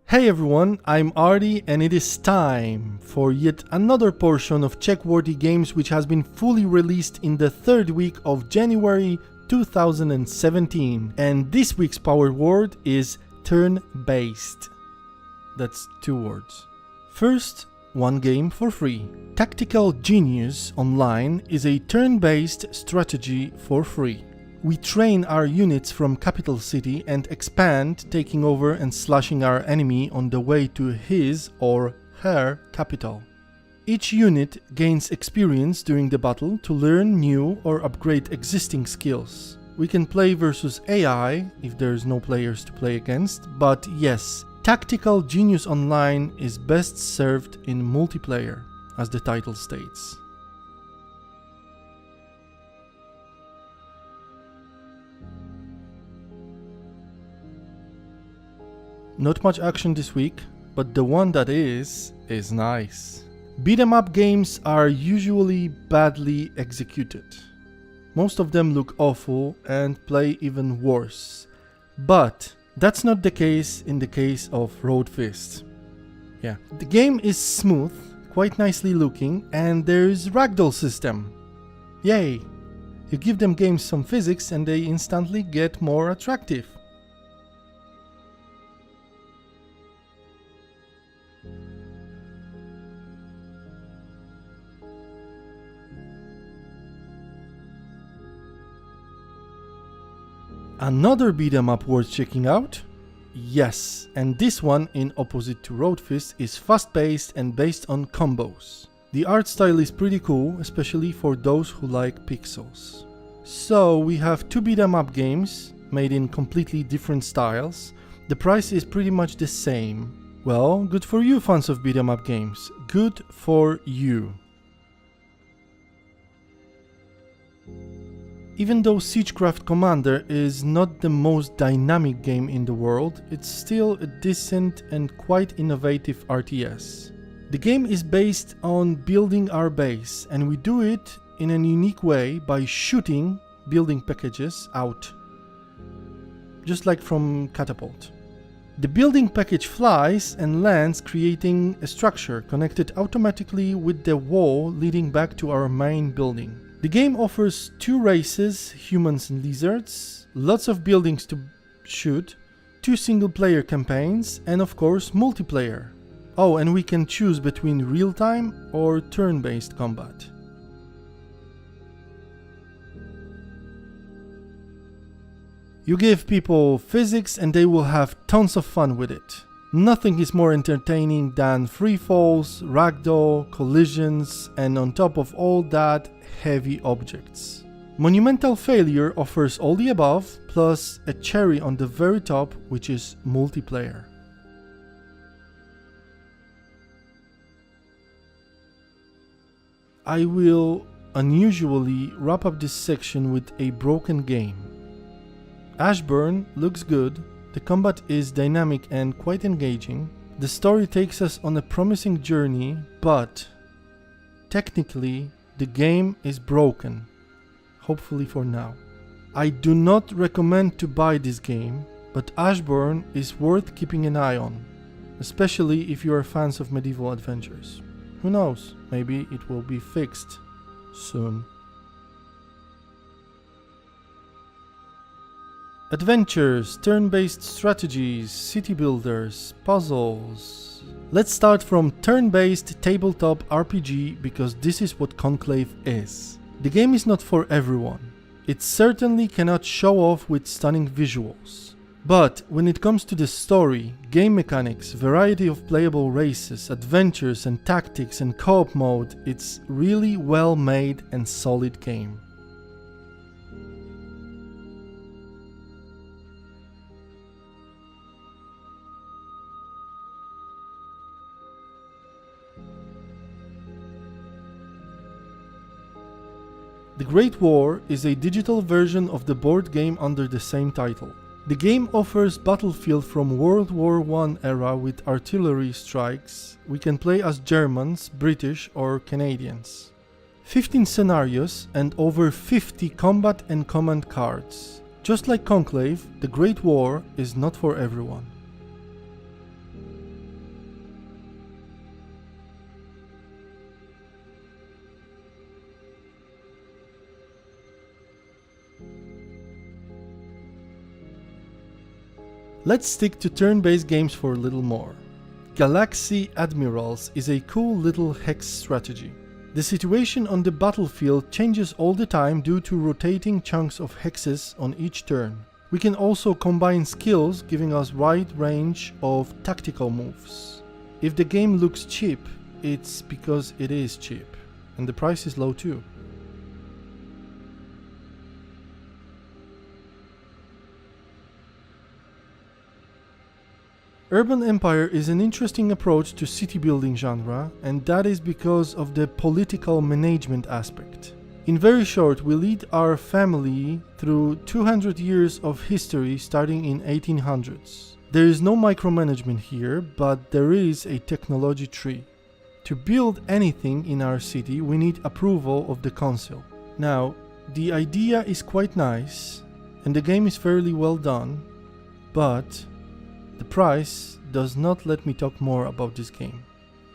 Hey everyone, I'm Artie and it is time for yet another portion of Check-Worthy Games which has been fully released in the third week of January 2017. And this week's power word is turn-based. That's 2 words. First, one game for free. Tactical Genius Online is a turn-based strategy for free. We train our units from Capital City and expand, taking over and slashing our enemy on the way to his or her capital. Each unit gains experience during the battle to learn new or upgrade existing skills. We can play versus AI if there's no players to play against, but yes, Tactical Genius Online is best served in multiplayer, as the title states. Not much action this week, but the one that is nice. Beat-em-up games are usually badly executed. Most of them look awful and play even worse. But that's not the case in the case of Road Fist. Yeah, the game is smooth, quite nicely looking, and there's ragdoll system. Yay! You give them games some physics and they instantly get more attractive. Another beat-em-up worth checking out? Yes, and this one, in opposite to Road Fist, is fast-paced and based on combos. The art style is pretty cool, especially for those who like pixels. So we have 2 beat-em-up games, made in completely different styles. The price is pretty much the same. Well, good for you fans of beat-em-up games. Good for you. Even though Siegecraft Commander is not the most dynamic game in the world, it's still a decent and quite innovative RTS. The game is based on building our base, and we do it in a unique way by shooting building packages out, just like from Catapult. The building package flies and lands, creating a structure connected automatically with the wall leading back to our main building. The game offers 2 races, humans and lizards, lots of buildings to shoot, 2 single-player campaigns, and of course multiplayer. Oh, and we can choose between real-time or turn-based combat. You give people physics and they will have tons of fun with it. Nothing is more entertaining than free falls, ragdoll, collisions, and on top of all that, heavy objects. Monumental Failure offers all the above, plus a cherry on the very top, which is multiplayer. I will unusually wrap up this section with a broken game. Ashbourne looks good, the combat is dynamic and quite engaging, the story takes us on a promising journey, but technically the game is broken, hopefully for now. I do not recommend to buy this game, but Ashbourne is worth keeping an eye on, especially if you are fans of medieval adventures. Who knows, maybe it will be fixed soon. Adventures, turn-based strategies, city builders, puzzles. Let's start from turn-based tabletop RPG because this is what Conclave is. The game is not for everyone. It certainly cannot show off with stunning visuals. But when it comes to the story, game mechanics, variety of playable races, adventures and tactics and co-op mode, it's really well made and solid game. The Great War is a digital version of the board game under the same title. The game offers battlefield from World War I era with artillery strikes. We can play as Germans, British or Canadians. 15 scenarios and over 50 combat and command cards. Just like Conclave, the Great War is not for everyone. Let's stick to turn-based games for a little more. Galaxy Admirals is a cool little hex strategy. The situation on the battlefield changes all the time due to rotating chunks of hexes on each turn. We can also combine skills, giving us wide range of tactical moves. If the game looks cheap, it's because it is cheap, and the price is low too. Urban Empire is an interesting approach to city building genre, and that is because of the political management aspect. In very short, we lead our family through 200 years of history starting in 1800s. There is no micromanagement here, but there is a technology tree. To build anything in our city, we need approval of the council. Now, the idea is quite nice, and the game is fairly well done, but the price does not let me talk more about this game.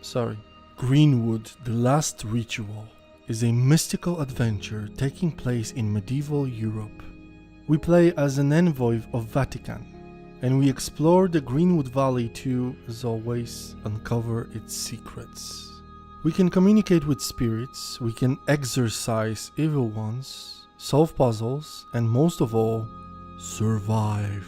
Sorry. Greenwood, The Last Ritual is a mystical adventure taking place in medieval Europe. We play as an envoy of Vatican, and we explore the Greenwood Valley to, as always, uncover its secrets. We can communicate with spirits, we can exorcise evil ones, solve puzzles, and most of all, survive.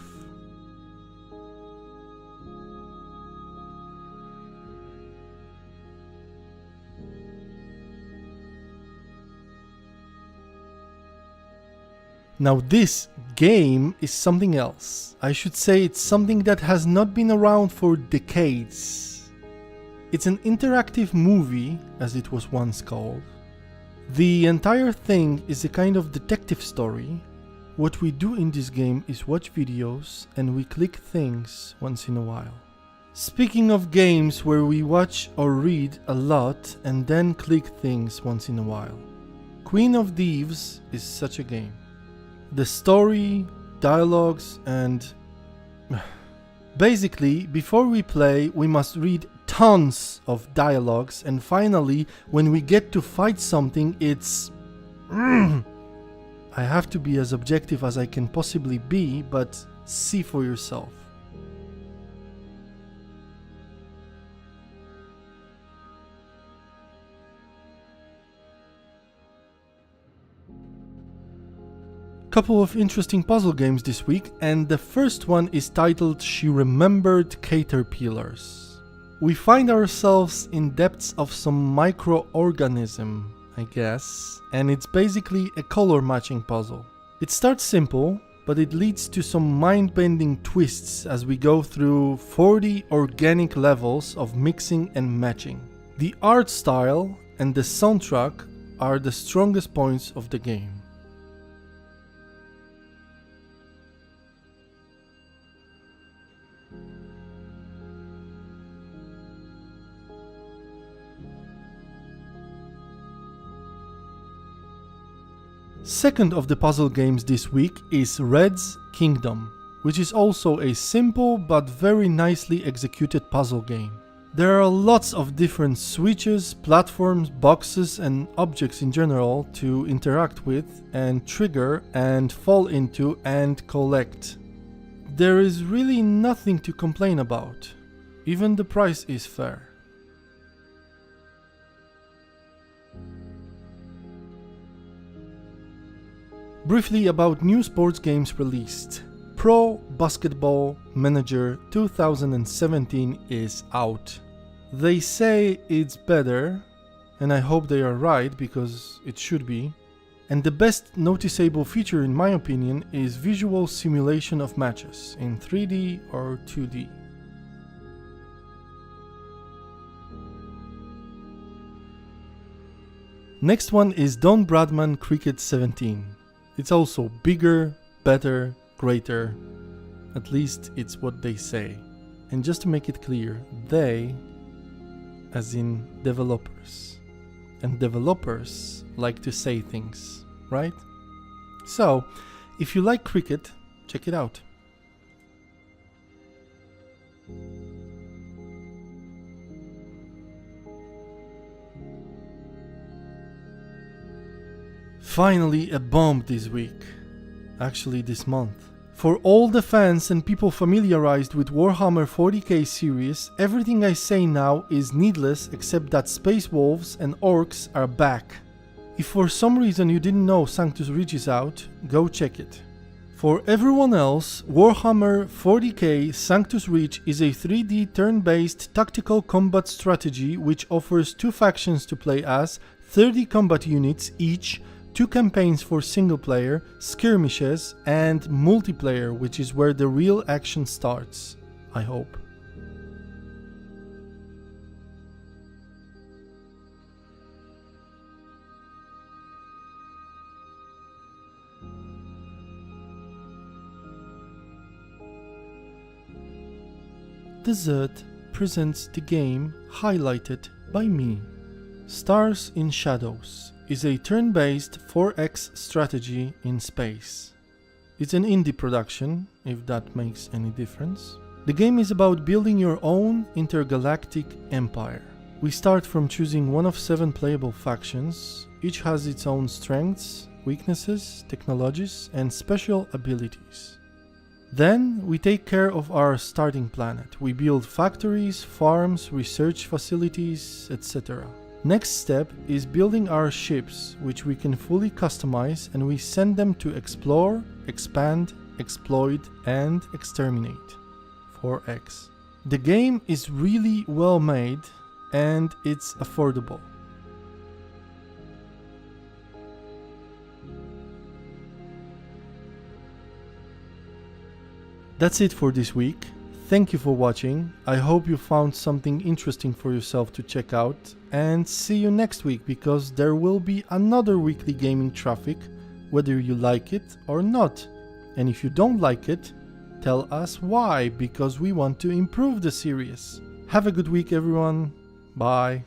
Now this game is something else. I should say it's something that has not been around for decades. It's an interactive movie, as it was once called. The entire thing is a kind of detective story. What we do in this game is watch videos and we click things once in a while. Speaking of games where we watch or read a lot and then click things once in a while, Queen of Thieves is such a game. The story, dialogues, and basically, before we play, we must read tons of dialogues, and finally, when we get to fight something, it's I have to be as objective as I can possibly be, but see for yourself. Couple of interesting puzzle games this week, and the first one is titled She Remembered Caterpillars. We find ourselves in depths of some microorganism, I guess, and it's basically a color matching puzzle. It starts simple, but it leads to some mind-bending twists as we go through 40 organic levels of mixing and matching. The art style and the soundtrack are the strongest points of the game. Second of the puzzle games this week is Red's Kingdom, which is also a simple but very nicely executed puzzle game. There are lots of different switches, platforms, boxes and objects in general to interact with and trigger and fall into and collect. There is really nothing to complain about. Even the price is fair. Briefly about new sports games released. Pro Basketball Manager 2017 is out. They say it's better, and I hope they are right because it should be. And the best noticeable feature in my opinion is visual simulation of matches in 3D or 2D. Next one is Bradman Cricket 17. It's also bigger, better, greater. At least it's what they say. And just to make it clear, they, as in developers. And developers like to say things, right? So, if you like cricket, check it out. Finally a bomb this week. Actually this month. For all the fans and people familiarized with Warhammer 40k series, everything I say now is needless except that Space Wolves and Orcs are back. If for some reason you didn't know Sanctus Reach is out, go check it. For everyone else, Warhammer 40k Sanctus Reach is a 3D turn-based tactical combat strategy which offers 2 factions to play as, 30 combat units each, 2 campaigns for single player, skirmishes, and multiplayer, which is where the real action starts, I hope. Desert presents the game highlighted by me. Stars in Shadows is a turn-based 4X strategy in space. It's an indie production, if that makes any difference. The game is about building your own intergalactic empire. We start from choosing one of 7 playable factions. Each has its own strengths, weaknesses, technologies, and special abilities. Then we take care of our starting planet. We build factories, farms, research facilities, etc. Next step is building our ships, which we can fully customize, and we send them to explore, expand, exploit, and exterminate. 4X. The game is really well made and it's affordable. That's it for this week. Thank you for watching. I hope you found something interesting for yourself to check out, and see you next week because there will be another weekly gaming traffic, whether you like it or not. And if you don't like it, tell us why, because we want to improve the series. Have a good week everyone. Bye.